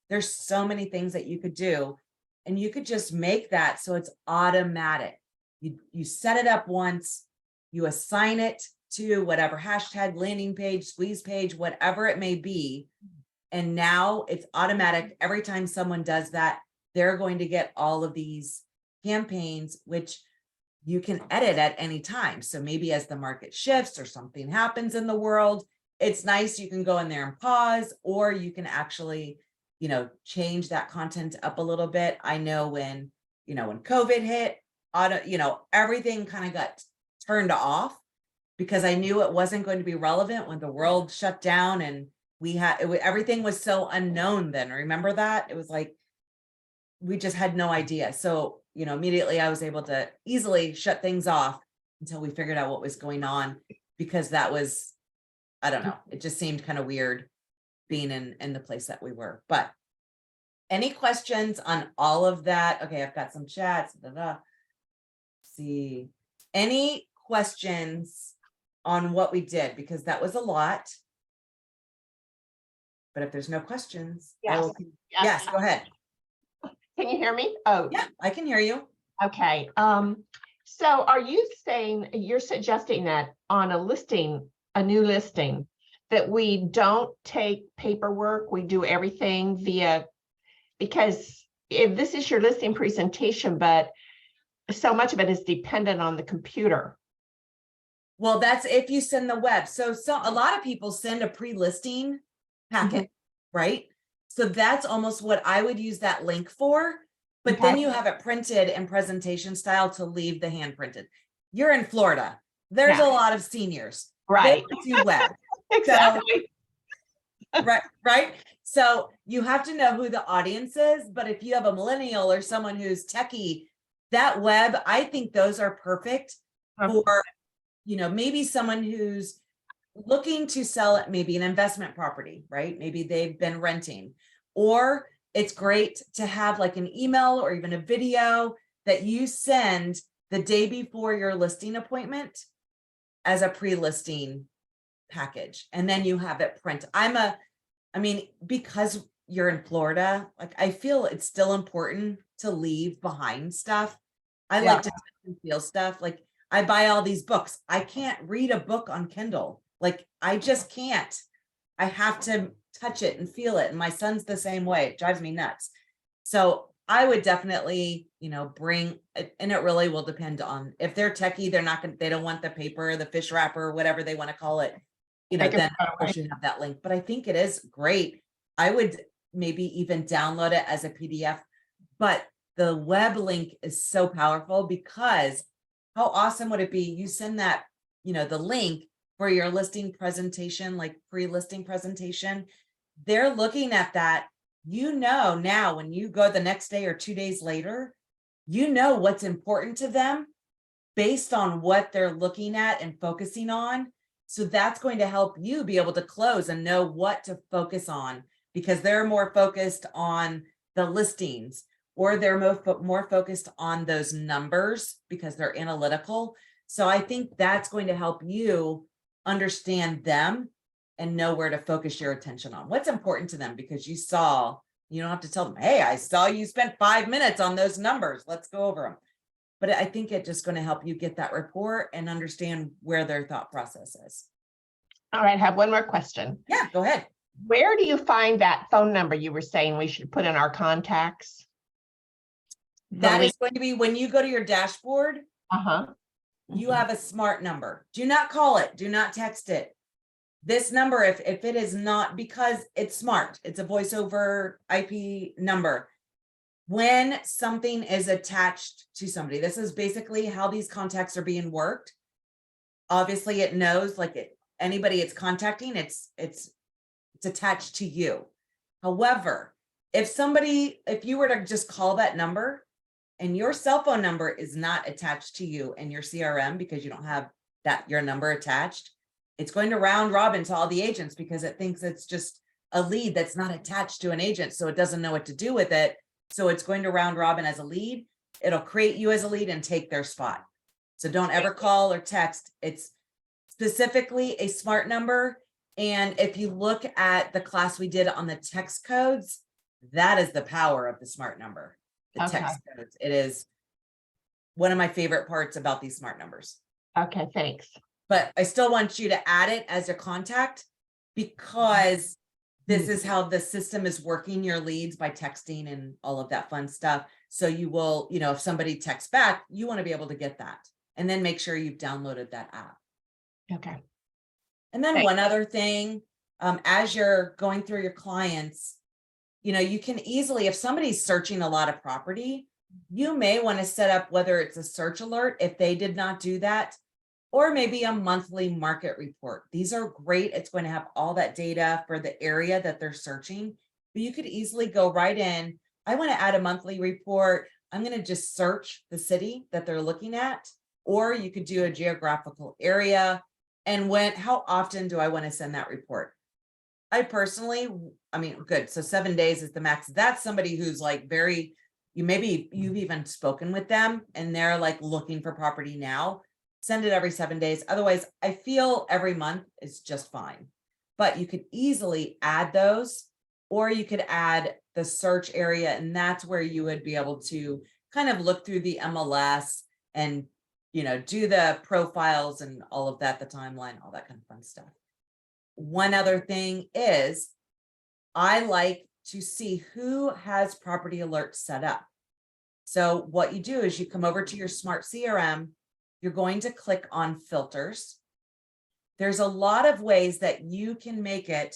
There's so many things that you could do, and you could just make that so it's automatic. You set it up once, you assign it to whatever hashtag, landing page, squeeze page, whatever it may be. And now it's automatic. Every time someone does that, they're going to get all of these campaigns, which you can edit at any time. So maybe as the market shifts or something happens in the world, it's nice. You can go in there and pause, or you can actually, change that content up a little bit. I know when COVID hit, everything kind of got turned off because I knew it wasn't going to be relevant when the world shut down and everything was so unknown then. Remember that? It was like, we just had no idea. So, immediately I was able to easily shut things off until we figured out what was going on, because that was, I don't know, it just seemed kind of weird being in the place that we were. But any questions on all of that? Okay, I've got some chats. See, any questions on what we did? Because that was a lot. But if there's no questions, Yes. Yes, go ahead. Can you hear me? Oh, Yeah, I can hear you. okay. So are you're suggesting that on a new listing, that we don't take paperwork, we do everything because if this is your listing presentation, but so much of it is dependent on the computer. Well, that's if you send the web. So a lot of people send a pre-listing packet, right? So that's almost what I would use that link for. But then you have it printed in presentation style to leave the hand printed. You're in Florida. There's a lot of seniors. Right. They do web. Exactly. So, right. So you have to know who the audience is. But if you have a millennial or someone who's techie, that web, I think those are perfect for, maybe someone who's looking to sell it, maybe an investment property, right? Maybe they've been renting, or it's great to have like an email or even a video that you send the day before your listing appointment as a pre-listing package. And then you have it print. Because you're in Florida, like I feel it's still important to leave behind stuff. I like to touch and feel stuff. Like I buy all these books. I can't read a book on Kindle. Like I just can't. I have to touch it and feel it. And my son's the same way. It drives me nuts. So I would definitely, bring it, and it really will depend on if they're techie, they don't want the paper, the fish wrapper, whatever they want to call it. Then of course you have that link. But I think it is great. I would maybe even download it as a PDF, but the web link is so powerful, because how awesome would it be? You send that, the link for your listing presentation, like pre-listing presentation, they're looking at that, now when you go the next day or 2 days later, what's important to them based on what they're looking at and focusing on. So that's going to help you be able to close and know what to focus on, because they're more focused on the listings, or they're more focused on those numbers because they're analytical. So I think that's going to help you understand them and know where to focus your attention on what's important to them, because you don't have to tell them, hey, I saw you spent 5 minutes on those numbers. Let's go over them. But I think it's just going to help you get that rapport and understand where their thought process is. All right, I have one more question. Yeah, go ahead. Where do you find that phone number you were saying we should put in our contacts? That is going to be when you go to your dashboard. You Mhm. have a smart number. Do not call it. Do not text it. This number, if it is not, because it's smart, it's a voice over IP number. When something is attached to somebody, this is basically how these contacts are being worked. Obviously, it knows, like anybody it's contacting, it's attached to you. However, if you were to just call that number, and your cell phone number is not attached to you in your CRM because you don't have your number attached, it's going to round robin to all the agents because it thinks it's just a lead that's not attached to an agent. So it doesn't know what to do with it. So it's going to round robin as a lead. It'll create you as a lead and take their spot. So don't ever call or text. It's specifically a smart number. And if you look at the class we did on the text codes, that is the power of the smart number, the text codes. It is one of my favorite parts about these smart numbers. Okay, thanks. But I still want you to add it as a contact because this is how the system is working your leads by texting and all of that fun stuff. So you will, you know, if somebody texts back, you want to be able to get that and then make sure you've downloaded that app. Okay. And then one other thing, as you're going through your clients, you know, you can easily, if somebody's searching a lot of property, you may want to set up whether it's a search alert if they did not do that, or maybe a monthly market report. These are great. It's going to have all that data for the area that they're searching, but you could easily go right in. I want to add a monthly report. I'm going to just search the city that they're looking at, or you could do a geographical area. And how often do I want to send that report? I personally, I mean, good. So 7 days is the max. That's somebody who's like maybe you've even spoken with them and they're like looking for property now. Send it every 7 days. Otherwise, I feel every month is just fine. But you could easily add those, or you could add the search area, and that's where you would be able to kind of look through the MLS and, you know, do the profiles and all of that, the timeline, all that kind of fun stuff. One other thing is I like to see who has property alerts set up. So what you do is you come over to your smart CRM, you're going to click on filters. There's a lot of ways that you can make it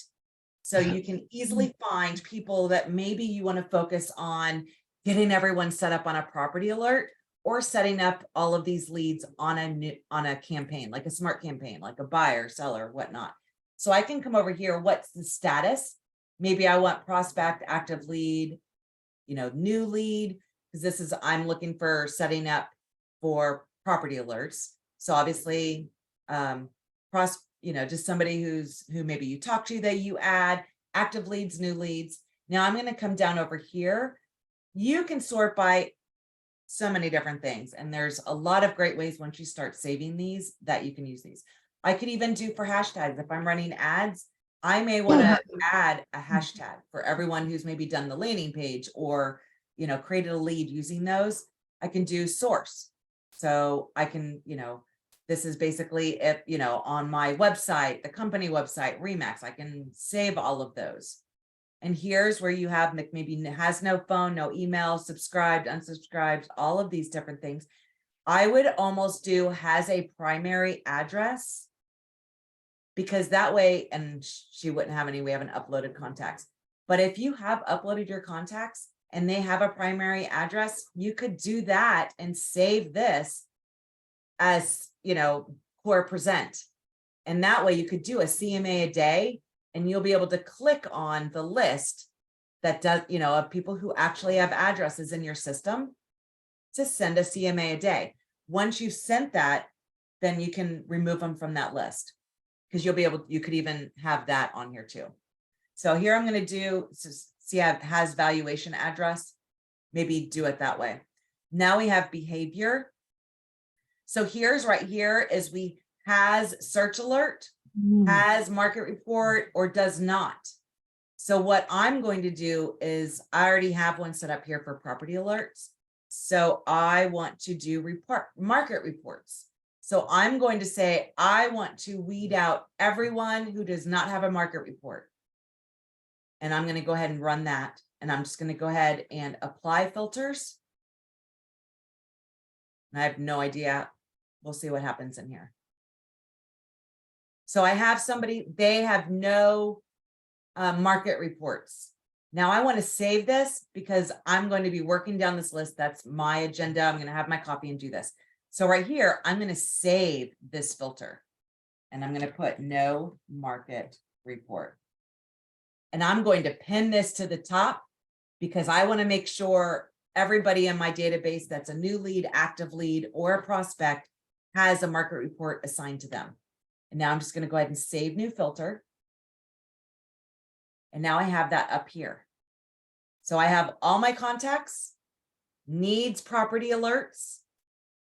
so you can easily find people that maybe you want to focus on getting everyone set up on a property alert, or setting up all of these leads on a campaign, like a smart campaign, like a buyer, seller, whatnot. So I can come over here. What's the status? Maybe I want prospect, active lead, you know, new lead, because I'm looking for setting up for property alerts. So obviously, just somebody who maybe you talk to that you add, active leads, new leads. Now I'm going to come down over here. You can sort by so many different things. And there's a lot of great ways once you start saving these that you can use these. I could even do for hashtags. If I'm running ads, I may want to add a hashtag for everyone who's maybe done the landing page or, you know, created a lead using those. I can do source. So I can, you know, this is basically if, you know, on my website, the company website, Remax, I can save all of those. And here's where you have maybe has no phone, no email, subscribed, unsubscribed, all of these different things. I would almost do has a primary address, because that way, and she wouldn't have any, we haven't uploaded contacts. But if you have uploaded your contacts and they have a primary address, you could do that and save this as, you know, COREpresent. And that way you could do a CMA a day, and you'll be able to click on the list that does, you know, of people who actually have addresses in your system to send a CMA a day. Once you've sent that, then you can remove them from that list, because you could even have that on here too. So here I'm going to do, see, has valuation address, maybe do it that way. Now we have behavior. So here's right here is we has search alert, has market report, or does not. So what I'm going to do is I already have one set up here for property alerts. So I want to do market reports. So I'm going to say, I want to weed out everyone who does not have a market report. And I'm going to go ahead and run that. And I'm just going to go ahead and apply filters. And I have no idea. We'll see what happens in here. So I have somebody, they have no market reports. Now I want to save this because I'm going to be working down this list. That's my agenda. I'm going to have my copy and do this. So right here, I'm going to save this filter, and I'm going to put no market report. And I'm going to pin this to the top because I want to make sure everybody in my database that's a new lead, active lead, or a prospect has a market report assigned to them. And now I'm just going to go ahead and save new filter. And now I have that up here. So I have all my contacts, needs property alerts.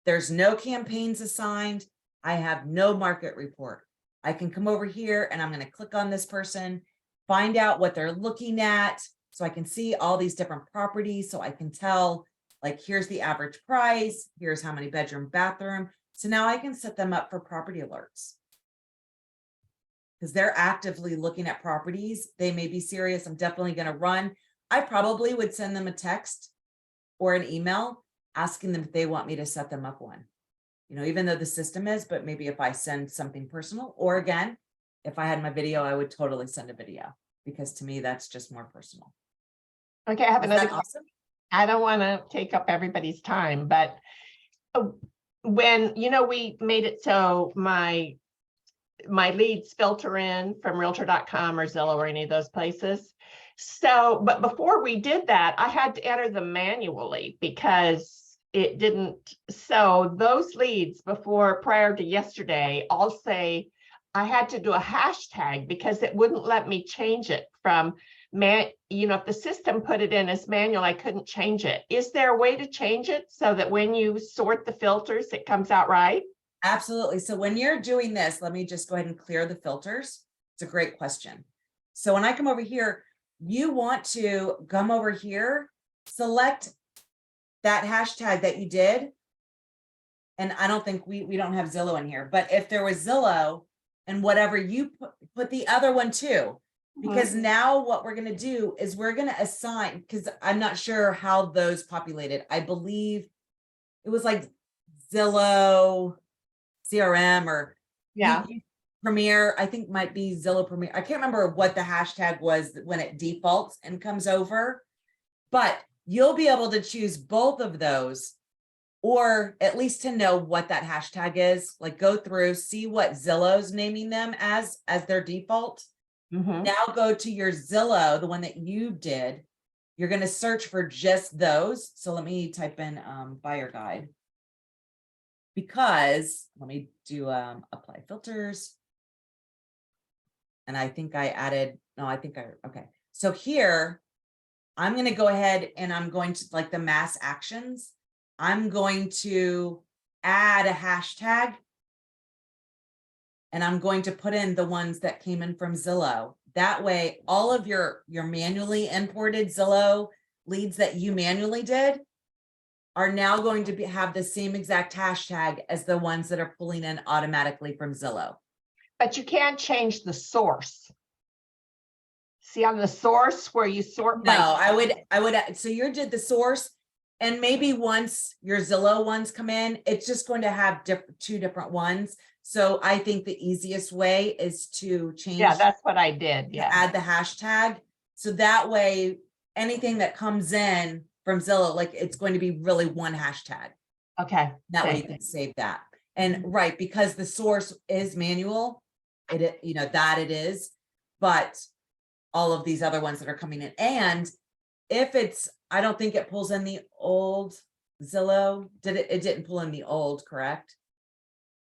There's no campaigns assigned. I have no market report. I can come over here and I'm going to click on this person, find out what they're looking at. So I can see all these different properties. So I can tell, like, here's the average price. Here's how many bedroom, bathroom. So now I can set them up for property alerts. Because they're actively looking at properties. They may be serious. I'm definitely going to run. I probably would send them a text or an email asking them if they want me to set them up one. You know, even though the system is, but maybe if I send something personal, or again, if I had my video, I would totally send a video, because to me, that's just more personal. Okay, I have Is another that question. awesome? I don't want to take up everybody's time, but when, you know, we made it so my leads filter in from realtor.com or Zillow or any of those places. So, but before we did that, I had to enter them manually because it didn't. So those leads prior to yesterday, I'll say I had to do a hashtag because it wouldn't let me change it from you know, if the system put it in as manual, I couldn't change it. Is there a way to change it so that when you sort the filters, it comes out right? Absolutely. So when you're doing this, let me just go ahead and clear the filters. It's a great question. So when I come over here, you want to come over here, select that hashtag that you did. And I don't think we don't have Zillow in here, but if there was Zillow and whatever, you put the other one too. Because now what we're going to do is we're going to assign, because I'm not sure how those populated. I believe it was like Zillow CRM or Premier, I think might be Zillow Premier. I can't remember what the hashtag was when it defaults and comes over, but you'll be able to choose both of those, or at least to know what that hashtag is. Like, go through, see what Zillow's naming them as their default. Now go to your Zillow, the one that you did. You're going to search for just those. So let me type in buyer guide. Because let me do apply filters. And I think I added, no, I think okay. So here, I'm going to go ahead and I'm going to, like, the mass actions, I'm going to add a hashtag. And I'm going to put in the ones that came in from Zillow. That way, all of your manually imported Zillow leads that you manually did are now going to have the same exact hashtag as the ones that are pulling in automatically from Zillow. But you can't change the source. See on the source where you sort by. No, I would, so you did the source, and maybe once your Zillow ones come in, it's just going to have two different ones. So I think the easiest way is to change. Yeah, that's what I did. Yeah. Add the hashtag. So that way, anything that comes in from Zillow, like, it's going to be really one hashtag. Okay. That way you can save that. And right, because the source is manual, you know, that it is, but all of these other ones that are coming in. And if it's, I don't think it pulls in the old Zillow. It didn't pull in the old, correct?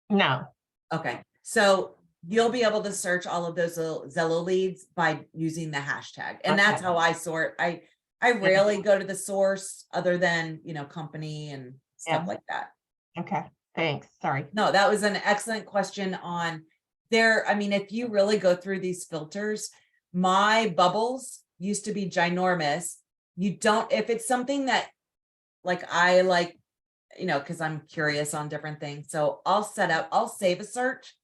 No. Okay. So you'll be able to search all of those Zillow leads by using the hashtag. And that's how I sort. I rarely go to the source other than, you know, company and stuff like that. Okay. Thanks. Sorry. No, that was an excellent question on there. I mean, if you really go through these filters, my bubbles used to be ginormous. You don't, if it's something that, like, I like, you know, because I'm curious on different things. So I'll save a search,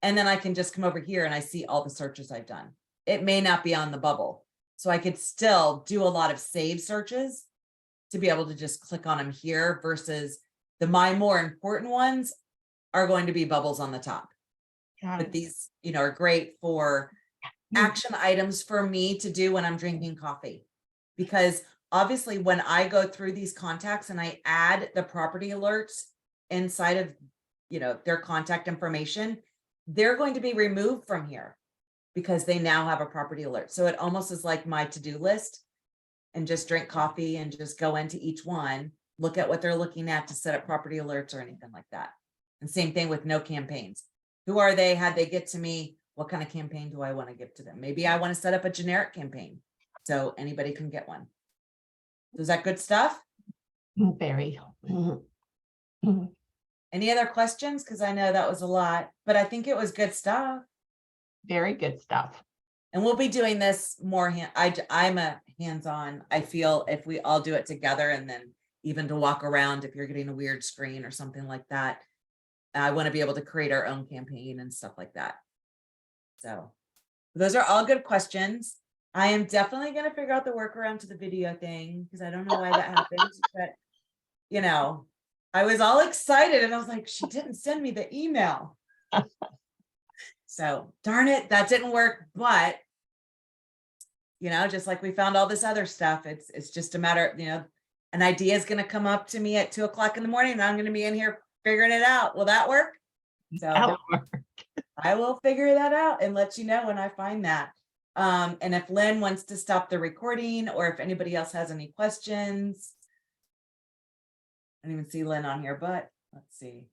and then I can just come over here and I see all the searches I've done. It may not be on the bubble. So I could still do a lot of save searches to be able to just click on them here, versus my more important ones are going to be bubbles on the top. But these, you know, are great for action items for me to do when I'm drinking coffee. Because obviously when I go through these contacts and I add the property alerts inside of, you know, their contact information, they're going to be removed from here because they now have a property alert. So it almost is like my to-do list. and just drink coffee and just go into each one, look at what they're looking at to set up property alerts or anything like that. And same thing with no campaigns. Who are they? How'd they get to me? What kind of campaign do I want to give to them? Maybe I want to set up a generic campaign so anybody can get one. Is that good stuff? Very. Any other questions? Because I know that was a lot, but I think it was good stuff. Very good stuff. And we'll be doing this more. I'm a hands-on. I feel if we all do it together, and then even to walk around, if you're getting a weird screen or something like that, I want to be able to create our own campaign and stuff like that. So those are all good questions. I am definitely going to figure out the workaround to the video thing, because I don't know why that happened, but you know, I was all excited and I was like, she didn't send me the email. So darn it, that didn't work. But you know, just like we found all this other stuff, it's just a matter of, you know, an idea is going to come up to me at 2 o'clock in the morning and I'm going to be in here figuring it out. Will that work? So That'll work. I will figure that out and let you know when I find that. And if Lynn wants to stop the recording, or if anybody else has any questions. I don't even see Lynn on here, but let's see.